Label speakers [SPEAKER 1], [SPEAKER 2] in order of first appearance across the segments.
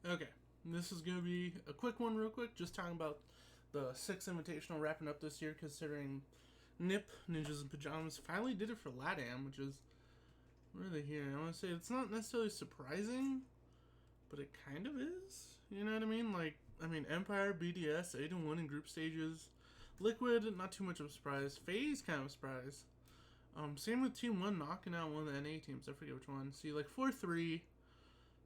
[SPEAKER 1] Okay, this is going to be a quick one, real quick. Just talking about the 6th Invitational wrapping up this year, considering NIP, Ninjas in Pajamas, finally did it for LATAM, which is really here. I want to say it's not necessarily surprising, but it kind of is. You know what I mean? Like, Empire, BDS, 8-1 in group stages. Liquid, not too much of a surprise. FaZe, kind of a surprise. Same with Team 1 knocking out one of the NA teams. I forget which one. See, like 4-3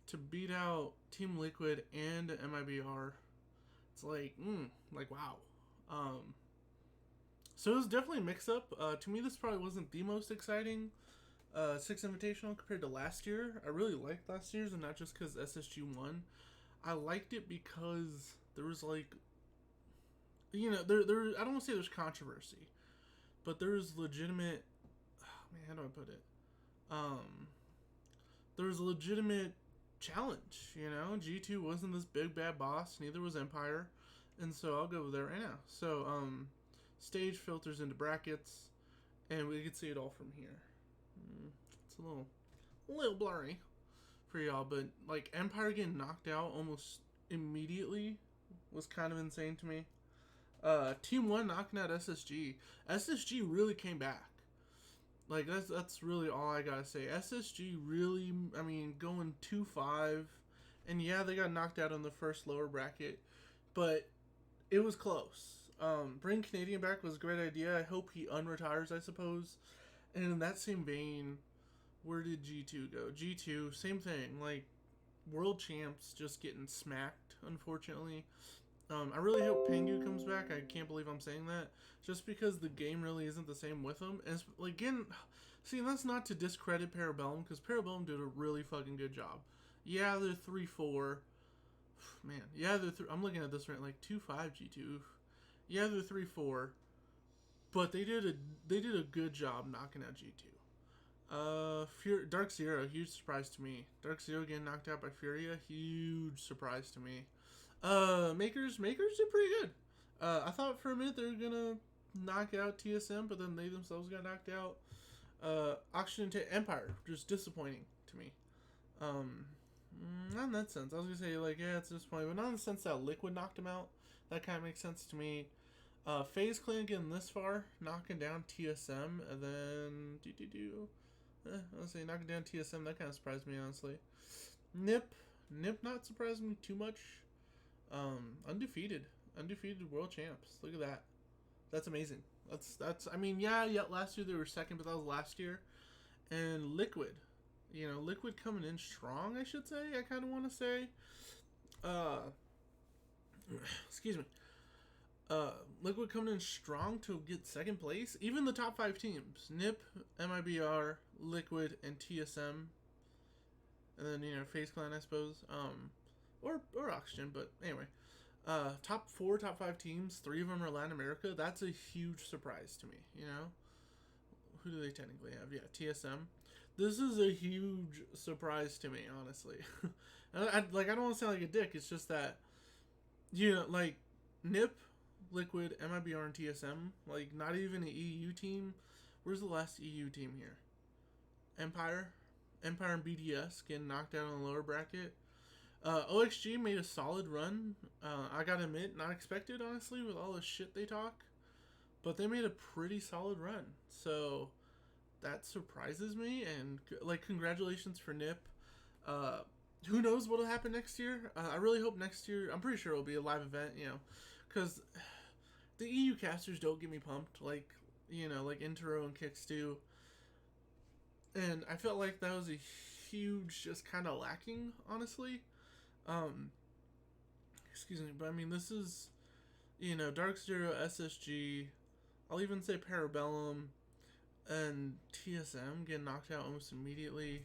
[SPEAKER 1] to beat out Team Liquid and MIBR. It's like wow. So it was definitely a mix-up. To me, this probably wasn't the most exciting 6 Invitational compared to last year. I really liked last year's, and not just because SSG won. I liked it because there was like, there. I don't want to say there's controversy, but there's legitimate. Oh, man, how do I put it? There was a legitimate challenge. G2 wasn't this big bad boss. Neither was Empire, and so I'll go there right now. So stage filters into brackets, and we can see it all from here. It's a little blurry for y'all, but like Empire getting knocked out almost immediately was kind of insane to me. Team 1 knocking out SSG. SSG really came back. Like that's really all I gotta say. SSG really, going 2-5, and yeah, they got knocked out on the first lower bracket, but it was close. Bring Canadian back was a great idea. I hope he unretires, I suppose. And in that same vein, where did G2 go? G2, same thing. Like, world champs just getting smacked, unfortunately. I really hope Pengu comes back. I can't believe I'm saying that. Just because the game really isn't the same with him. And like, again, see, that's not to discredit Parabellum, because Parabellum did a really fucking good job. Yeah, they're 3-4. Man, yeah, I'm looking at this right, like 2-5 G2. Yeah, they're 3-4. But they did a good job knocking out G2. Dark Zero, huge surprise to me. Dark Zero getting knocked out by Furia, huge surprise to me. Makers did pretty good. I thought for a minute they were gonna knock out TSM, but then they themselves got knocked out. Oxygen to Empire, just disappointing to me. Not in that sense. I was gonna say like, yeah, it's disappointing, but not in the sense that Liquid knocked him out. That kind of makes sense to me. FaZe Clan getting this far, knocking down TSM, and then I was say knocking down TSM. That kind of surprised me, honestly. Nip not surprised me too much. Undefeated world champs. Look at that. That's amazing. That's. Yeah. Last year they were second, but that was last year. And Liquid, Liquid coming in strong. I should say. I kind of want to say. Excuse me. Liquid coming in strong to get second place. Even the top 5 teams: NIP, MIBR, Liquid, and TSM. And then FaZe Clan, I suppose. Or Oxygen, but anyway. Top 4, top 5 teams. 3 of them are Latin America. That's a huge surprise to me. Who do they technically have? Yeah, TSM. This is a huge surprise to me, honestly. I don't want to sound like a dick. It's just that, like NIP, Liquid, MIBR, and TSM, like not even an EU team. Where's the last EU team here? Empire and BDS getting knocked out in the lower bracket. OXG made a solid run. I gotta admit, not expected, honestly, with all the shit they talk. But they made a pretty solid run. So that surprises me. And, like, congratulations for NIP. Who knows what'll happen next year? I really hope next year, I'm pretty sure it'll be a live event, because the EU casters don't get me pumped like, like Intero and Kicks do. And I felt like that was a huge, just kind of lacking, honestly. Excuse me, but this is, Dark Zero, SSG, I'll even say Parabellum, and TSM getting knocked out almost immediately,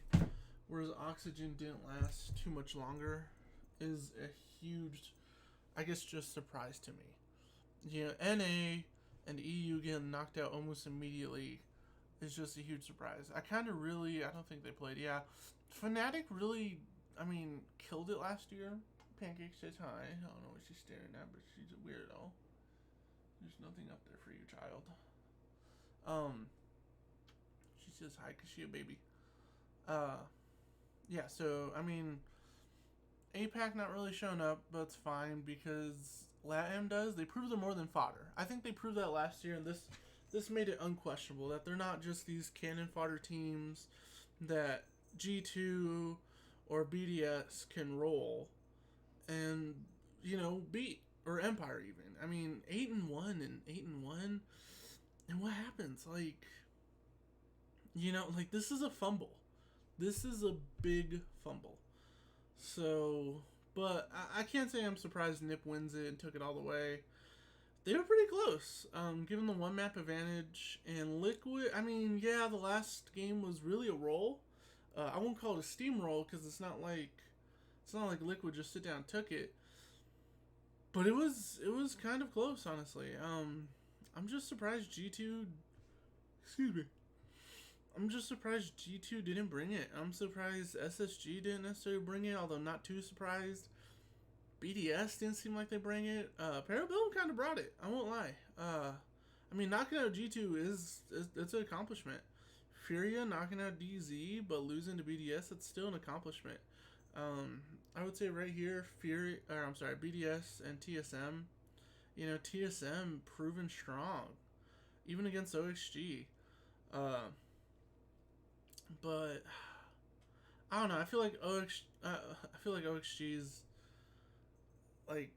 [SPEAKER 1] whereas Oxygen didn't last too much longer, is a huge, I guess, just surprise to me. NA and EU getting knocked out almost immediately is just a huge surprise. I don't think they played. Yeah, Fnatic really, killed it last year. Pancake says hi. I don't know what she's staring at, but she's a weirdo. There's nothing up there for you, child. She says hi because she a baby. Yeah, so, APAC not really showing up, but it's fine because LATAM does. They prove they're more than fodder. I think they proved that last year, and this made it unquestionable that they're not just these cannon fodder teams that G2 or BDS can roll and beat, or Empire even. I mean, 8-1 and 8-1, and what happens? Like this is a fumble. This is a big fumble. So, but I can't say I'm surprised Nip wins it and took it all the way. They were pretty close, given the one map advantage. And Liquid, I mean, yeah, the last game was really a roll. I won't call it a steamroll because it's not like Liquid just sit down and took it. But it was kind of close, honestly. I'm just surprised G2. Excuse me. I'm just surprised G2 didn't bring it. I'm surprised SSG didn't necessarily bring it, although not too surprised. BDS didn't seem like they bring it. Parabellum kind of brought it. I won't lie. I mean, knocking out G2 it's an accomplishment. Furia knocking out DZ, but losing to BDS, it's still an accomplishment. I would say right here, BDS and TSM. TSM proven strong, even against OXG. But I don't know. I feel like OXG's like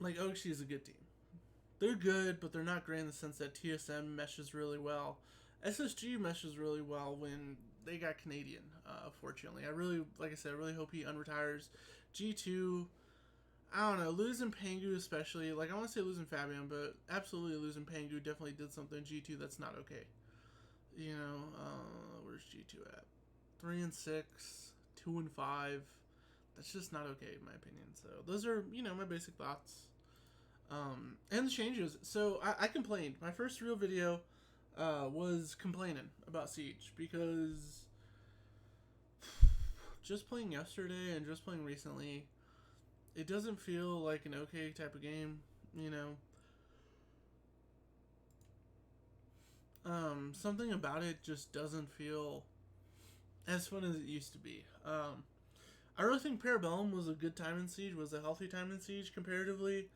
[SPEAKER 1] OXG is a good team. They're good, but they're not great in the sense that TSM meshes really well. SSG meshes really well when they got Canadian. Fortunately, I really hope he unretires. G2, I don't know, losing Pangu especially. I want to say losing Fabian, but absolutely losing Pangu definitely did something in G2 that's not okay. Where's G2 at? 3-6, 2-5. That's just not okay in my opinion. So those are my basic thoughts. And the changes. So I complained. My first real video was complaining about Siege because just playing yesterday and just playing recently, it doesn't feel like an okay type of game. Something about it just doesn't feel as fun as it used to be. I really think Parabellum was a good time in Siege, was a healthy time in Siege comparatively.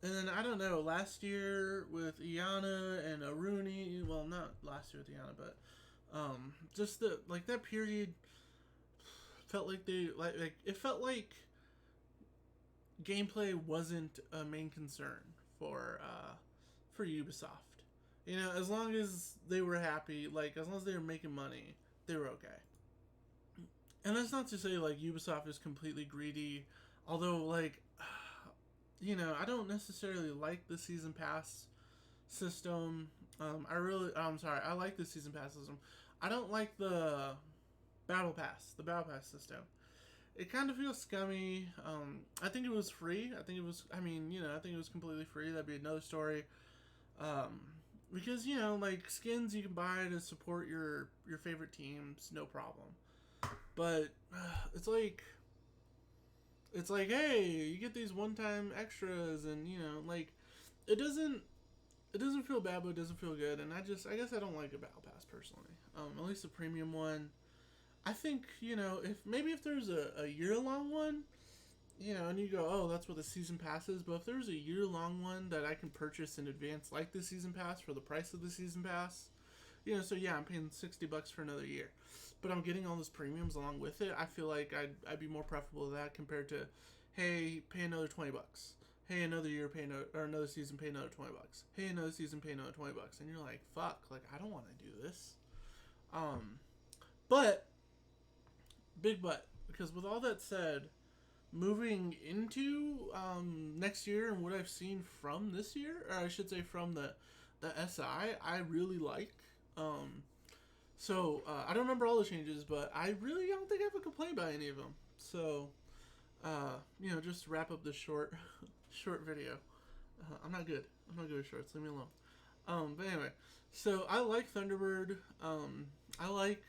[SPEAKER 1] And then, I don't know, last year with Iana and Aruni, well, not last year with Iana, but just that period felt like it felt like gameplay wasn't a main concern for Ubisoft. As long as they were happy, as long as they were making money, they were okay. And that's not to say Ubisoft is completely greedy, although I don't necessarily like the season pass system. I like the season pass system. I don't like the battle pass system. It kind of feels scummy. I think it was free. I think it was completely free. That'd be another story. Because skins you can buy to support your favorite teams, no problem. But it's like, hey, you get these one-time extras, and it doesn't feel bad, but it doesn't feel good. And I guess I don't like a battle pass personally. At least the premium one. I think if there's a year-long one, and you go, oh, that's what the season pass is. But if there's a year-long one that I can purchase in advance, like the season pass, for the price of the season pass, so yeah, I'm paying $60 for another year, but I'm getting all those premiums along with it. I feel like I'd be more preferable to that compared to, hey, pay another $20. Hey, another year, or another season, pay another $20. Hey, another season, pay another $20. And you're like, fuck, I don't want to do this. But big but, because with all that said, moving into next year and what I've seen from this year, or I should say from the SI, I really like. So I don't remember all the changes, but I really don't think I have a complaint about any of them. So, just to wrap up this short video. I'm not good at shorts. Leave me alone. But anyway, so I like Thunderbird. I like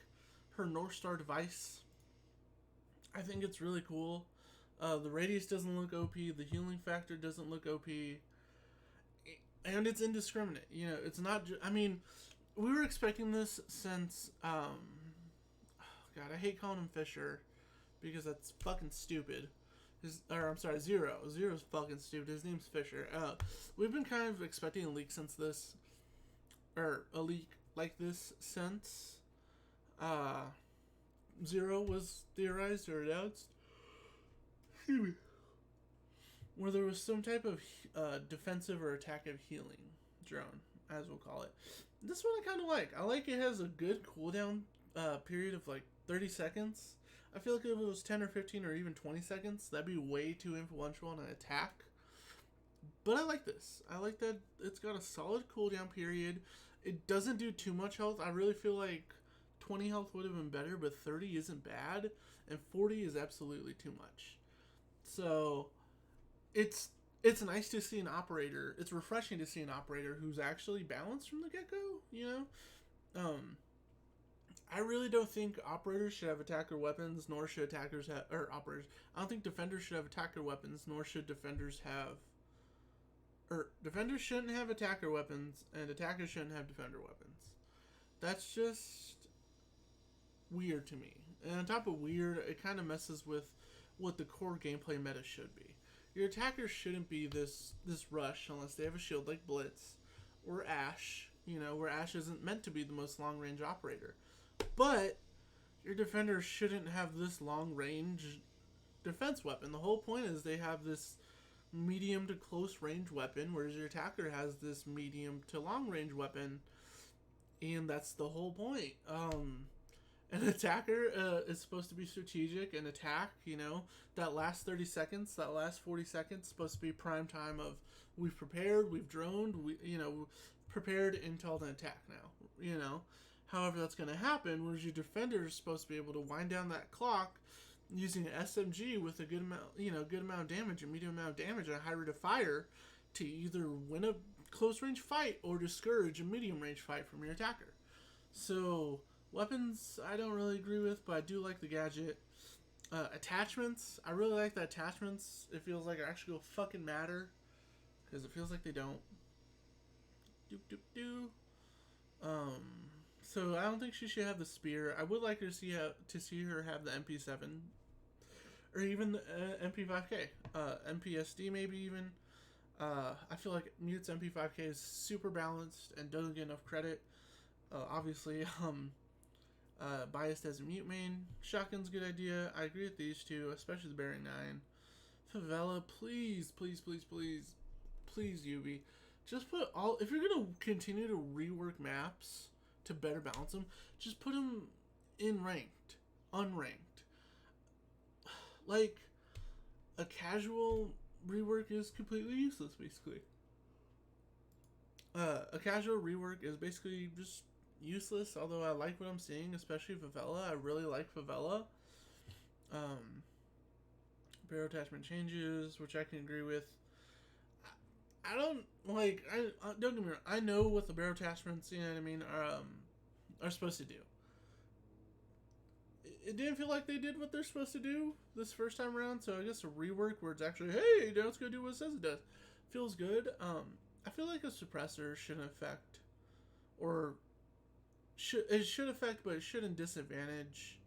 [SPEAKER 1] her North Star device. I think it's really cool. The radius doesn't look OP. The healing factor doesn't look OP. And it's indiscriminate. It's not we were expecting this since, God, I hate calling him Fisher, because that's fucking stupid. I'm sorry, Zero. Zero's fucking stupid. His name's Fisher. We've been kind of expecting a leak since this, or a leak like this since Zero was theorized or announced. Excuse me. Where there was some type of defensive or attack of healing drone, as we'll call it. This one I kind of like. I like it has a good cooldown period of like 30 seconds. I feel like if it was 10 or 15 or even 20 seconds, that'd be way too influential on an attack. But I like this. I like that it's got a solid cooldown period. It doesn't do too much health. I really feel like 20 health would have been better, but 30 isn't bad, and 40 is absolutely too much. So it's nice to see an operator. It's refreshing to see an operator who's actually balanced from the get-go, you know? I really don't think operators should have attacker weapons, nor should attackers have, or operators. I don't think defenders should have attacker weapons, nor should defenders have, or defenders shouldn't have attacker weapons, and attackers shouldn't have defender weapons. That's just weird to me. And on top of weird, it kind of messes with what the core gameplay meta should be. Your attackers shouldn't be this rush unless they have a shield like Blitz or Ashe, you know, where Ashe isn't meant to be the most long-range operator. But your defenders shouldn't have this long-range defense weapon. The whole point is they have this medium to close-range weapon, whereas your attacker has this medium to long-range weapon, and that's the whole point. An attacker is supposed to be strategic and attack, you know. That last 30 seconds, that last 40 seconds is supposed to be prime time of we've prepared, we've droned, prepared intel to attack now, you know. However that's going to happen, whereas your defender is supposed to be able to wind down that clock using an SMG with a good amount of damage, a medium amount of damage, and a high rate of fire to either win a close range fight or discourage a medium range fight from your attacker. So weapons, I don't really agree with, but I do like the gadget. Attachments, I really like the attachments. It feels like it actually will fucking matter, because it feels like they don't. So I don't think she should have the spear. I would like her to see her have the MP7, or even the MP5K, MPSD maybe even. I feel like Mute's MP5K is super balanced and doesn't get enough credit. Obviously, biased as a Mute main. Shotgun's a good idea. I agree with these two, especially the Bearing 9. Favela, please, Yubi. Just put all... If you're going to continue to rework maps to better balance them, just put them in ranked. Unranked. Like, a casual rework is completely useless, basically. A casual rework is basically just useless, although I like what I'm seeing, especially Favela. I really like Favela. Barrel attachment changes, which I can agree with. I don't like. Don't get me wrong. I know what the barrel attachments, you know what I mean, are supposed to do. It didn't feel like they did what they're supposed to do this first time around, so I guess a rework where it's actually, hey, now it's gonna do what it says it does, feels good. I feel like a suppressor shouldn't affect, or it should affect, but it shouldn't disadvantage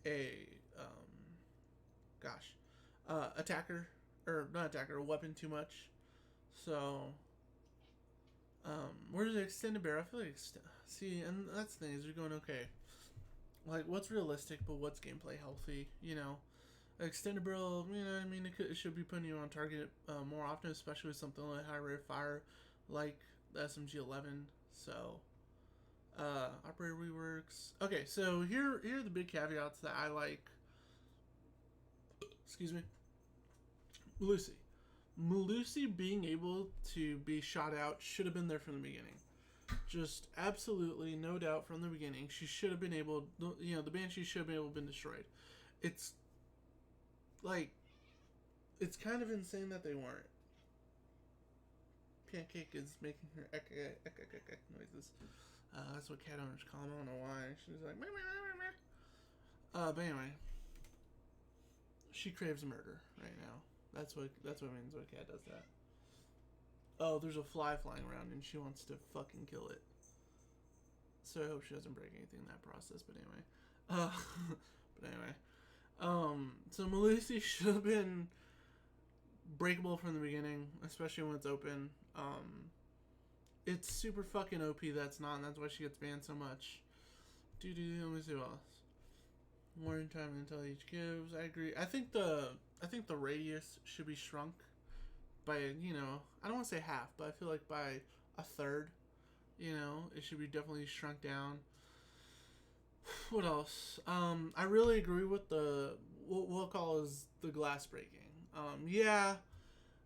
[SPEAKER 1] a attacker, or not attacker, a weapon too much. So, where's the extended barrel? I feel like see, and that's the thing, is you're going, okay, like, what's realistic, but what's gameplay healthy, you know? Extended barrel, you know what I mean, it should be putting you on target more often, especially with something like high rate of fire, like the SMG-11, so, operator reworks. Okay, so here are the big caveats that I like. Excuse me. Lucy being able to be shot out should have been there from the beginning. Just absolutely no doubt from the beginning. She should have been able, you know, the Banshee should have been able to been destroyed. It's like, it's kind of insane that they weren't. Pancake is making her ek noises. That's what cat owners call them. I don't know why. She's like, meh, meh, meh, meh. But anyway, she craves murder right now. That's what it means when a cat does that. Oh, there's a fly flying around and she wants to fucking kill it. So I hope she doesn't break anything in that process. But anyway, So Malusi should have been breakable from the beginning, especially when it's open. It's super fucking OP that's not, and that's why she gets banned so much. Let me see what else. More time until each gives. I agree. I think the radius should be shrunk by, I don't want to say half, but I feel like by a third. It should be definitely shrunk down. What else? I really agree with what we'll call is the glass breaking. Yeah,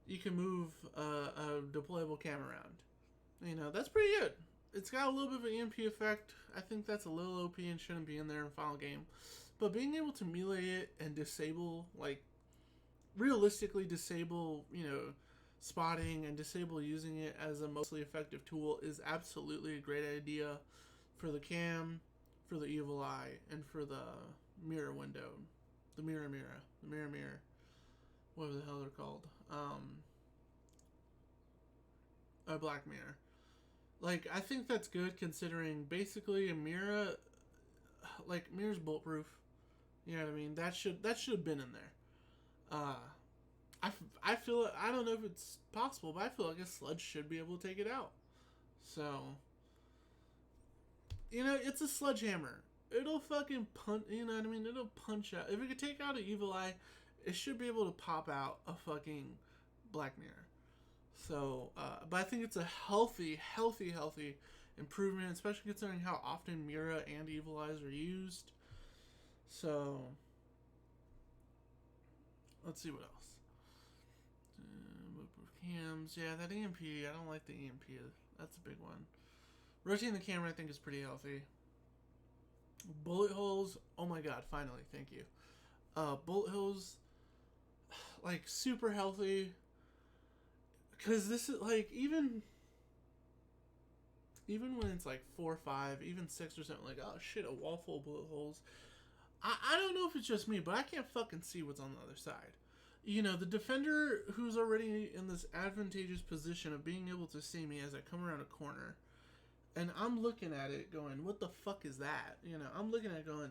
[SPEAKER 1] you can move a deployable cam around. That's pretty good. It's got a little bit of an EMP effect. I think that's a little OP and shouldn't be in there in final game. But being able to melee it and disable, like, realistically disable, spotting and disable using it as a mostly effective tool is absolutely a great idea for the cam, for the evil eye, and for the mirror window. The mirror. Whatever the hell they're called. A black mirror. Like, I think that's good considering basically a mirror, like, mirror's bulletproof. You know what I mean? That should have been in there. I feel, I don't know if it's possible, but I feel like a sludge should be able to take it out. So, it's a sledgehammer. It'll fucking punch, you know what I mean? It'll punch out. If it could take out an evil eye, it should be able to pop out a fucking black mirror. So, but I think it's a healthy improvement, especially considering how often Mira and Evil Eyes are used. So, let's see what else. Cams, yeah, that EMP, I don't like the EMP. That's a big one. Rotating the camera, I think, is pretty healthy. Bullet holes, oh my god, finally, thank you. Bullet holes, like, super healthy. Because this is, like, even when it's, like, 4 or 5, even 6 or something, like, oh, shit, a wall full of bullet holes. I don't know if it's just me, but I can't fucking see what's on the other side. The defender who's already in this advantageous position of being able to see me as I come around a corner, and I'm looking at it going, what the fuck is that? I'm looking at it going,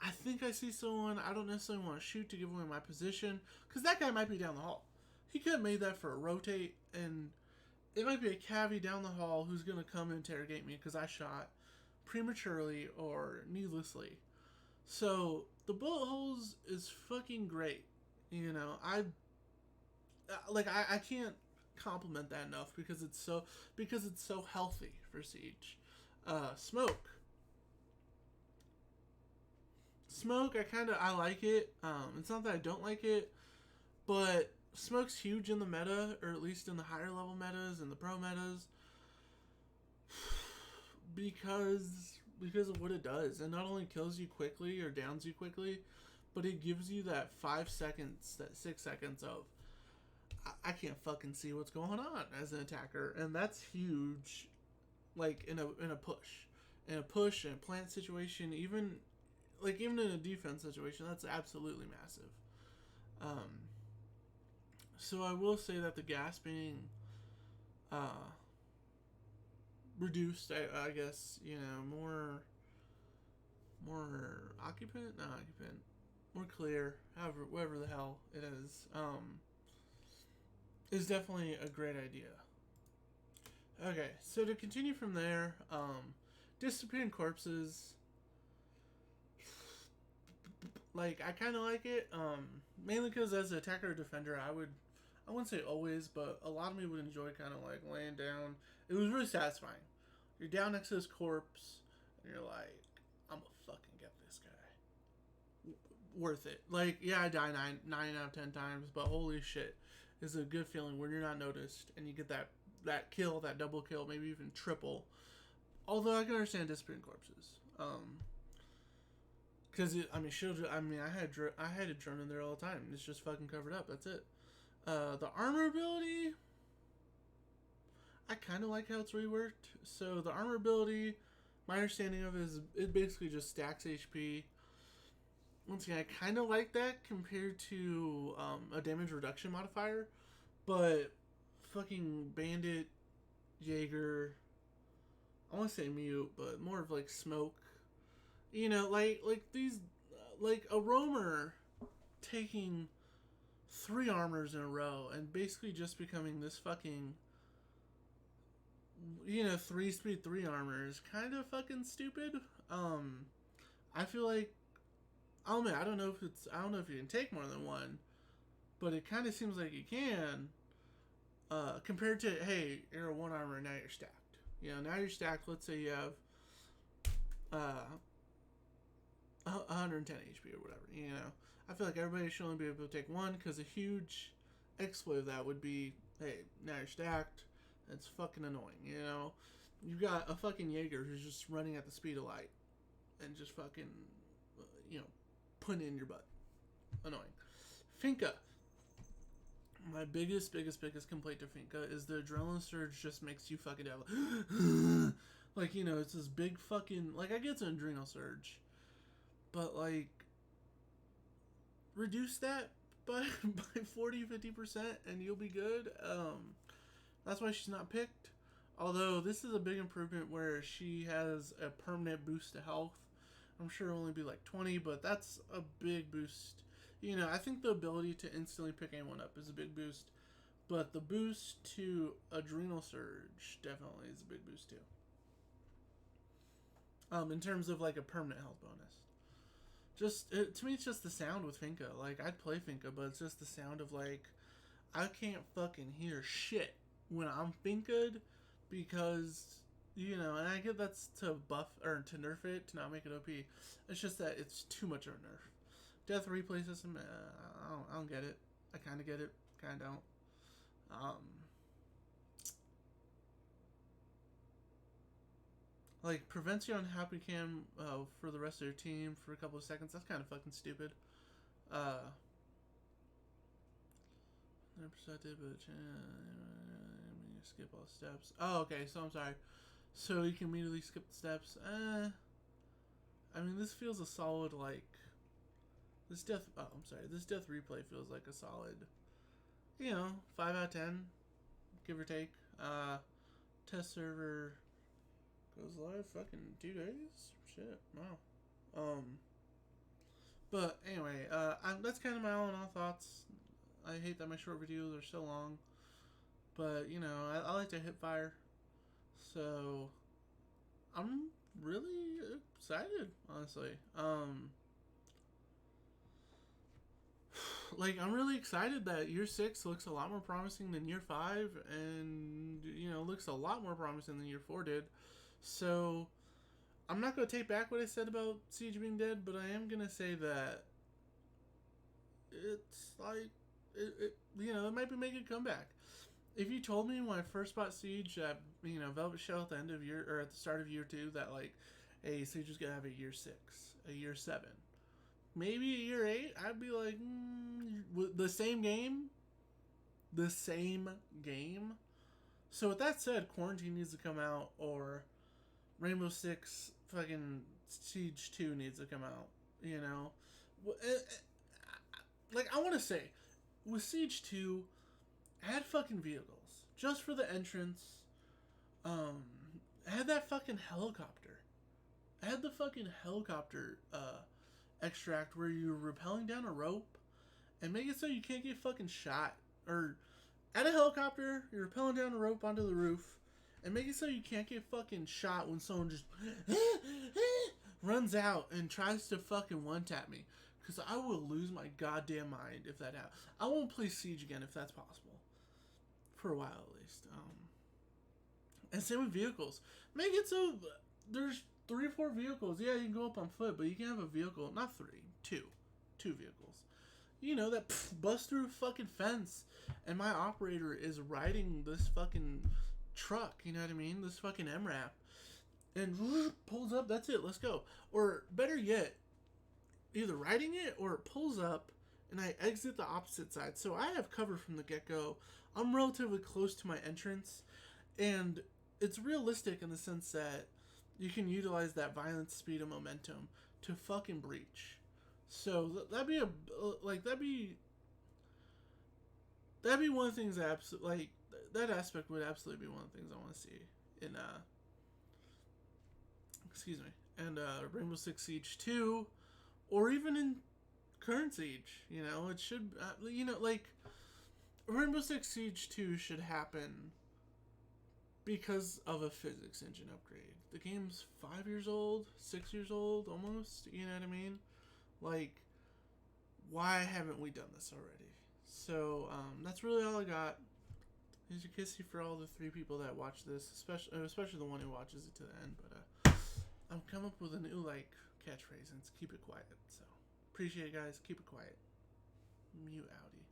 [SPEAKER 1] I think I see someone. I don't necessarily want to shoot to give away my position, because that guy might be down the hall. He could have made that for a rotate, and it might be a cavi down the hall who's going to come and interrogate me because I shot prematurely or needlessly. So, the bullet holes is fucking great. I can't compliment that enough because it's so healthy for Siege. Smoke, I like it. It's not that I don't like it, but smoke's huge in the meta, or at least in the higher level metas and the pro metas, because of what it does. It not only kills you quickly or downs you quickly, but it gives you that 5 seconds, that 6 seconds of, I can't fucking see what's going on as an attacker, and that's huge. Like in a push, in a plant situation, even in a defense situation, that's absolutely massive. So I will say that the gas being reduced, I guess, more occupant, not occupant, more clear, whatever the hell it is definitely a great idea. Okay, so to continue from there, disappearing corpses, like, I kind of like it, mainly because as an attacker or defender, I wouldn't say always, but a lot of me would enjoy kind of like laying down. It was really satisfying. You're down next to this corpse, and you're like, I'm gonna fucking get this guy. Worth it. Like, yeah, I die 9 out of 10 times, but holy shit, it's a good feeling when you're not noticed, and you get that kill, that double kill, maybe even triple. Although I can understand disappearing corpses. Because, I had a drone in there all the time. It's just fucking covered up. That's it. The armor ability, I kind of like how it's reworked. So the armor ability, my understanding of it is it basically just stacks HP. Once again, I kind of like that compared to a damage reduction modifier. But fucking Bandit, Jaeger, I want to say Mute, but more of like Smoke. Like these, like a roamer taking 3 armors in a row and basically just becoming this fucking, 3-speed 3 armor is kind of fucking stupid. I feel like, I don't know if you can take more than one, but it kind of seems like you can. Compared to, hey, you're a 1 armor, now you're stacked. Now you're stacked. Let's say you have 110 HP or whatever. I feel like everybody should only be able to take 1, because a huge exploit of that would be, hey, now you're stacked. It's fucking annoying. You've got a fucking Jaeger who's just running at the speed of light and just fucking, putting in your butt. Annoying. Finca. My biggest complaint to Finca is the adrenaline surge just makes you fucking down. Like, it's this big fucking, like, I get it's an adrenal surge, but, like, reduce that by 40-50% and you'll be good. That's why she's not picked. Although, this is a big improvement where she has a permanent boost to health. I'm sure it'll only be like 20, but that's a big boost. I think the ability to instantly pick anyone up is a big boost. But the boost to Adrenal Surge definitely is a big boost too. In terms of like a permanent health bonus. To me, it's just the sound with Finca. Like, I'd play Finca, but it's just the sound of like, I can't fucking hear shit when I'm Finca'd because, and I get that's to buff, or to nerf it, to not make it OP. It's just that it's too much of a nerf. Death replay system, I don't get it. I kind of get it, kind of don't. Like, prevents you on happy cam for the rest of your team for a couple of seconds. That's kind of fucking stupid. 100% did, but skip all steps. Oh, okay. So I'm sorry. So you can immediately skip the steps. I mean, this feels a solid like. This death. Oh, I'm sorry. This death replay feels like a solid. 5 out of 10, give or take. Test server goes live fucking 2 days. Shit. Wow. But anyway, that's kind of my all in all thoughts. I hate that my short videos are so long, but I like to hit fire, so I'm really excited, honestly. Like, I'm really excited that year 6 looks a lot more promising than year 5, and looks a lot more promising than year 4 did. So I'm not going to take back what I said about Siege being dead, but I am going to say that it's like, it might be making a comeback. If you told me when I first bought Siege at, Velvet Shell at the end of year, or at the start of year 2, that like, hey, Siege is going to have a year 6, a year 7, maybe a year 8, I'd be like, the same game? The same game? So with that said, Quarantine needs to come out, or Rainbow Six fucking Siege 2 needs to come out, Like, I want to say, with Siege 2, add fucking vehicles. Just for the entrance. Add that fucking helicopter. Add the fucking helicopter, extract where you're rappelling down a rope, and make it so you can't get fucking shot. Or add a helicopter, you're rappelling down a rope onto the roof, and make it so you can't get fucking shot when someone just runs out and tries to fucking one-tap me. Because I will lose my goddamn mind if that happens. I won't play Siege again if that's possible. For a while at least. And same with vehicles. Make it so there's 3 or 4 vehicles. Yeah, you can go up on foot, but you can have a vehicle. Not 3. 2. 2 vehicles. That bust through a fucking fence. And my operator is riding this fucking truck. You know what I mean? This fucking MRAP. And pulls up. That's it. Let's go. Or better yet, either riding it or it pulls up and I exit the opposite side. So I have cover from the get-go. I'm relatively close to my entrance. And it's realistic in the sense that you can utilize that violence, speed, and momentum to fucking breach. So that'd be one of the things that that aspect would absolutely be one of the things I want to see in Rainbow Six Siege 2, or even in current Siege. It should, like Rainbow Six Siege 2 should happen because of a physics engine upgrade. The game's 5 years old, 6 years old, almost. You know what I mean? Like, why haven't we done this already? So that's really all I got. Here's your kissy for all the 3 people that watch this, especially the one who watches it to the end. But I'm coming up with a new catchphrase, and it's keep it quiet. So appreciate it, guys. Keep it quiet. Mute outie.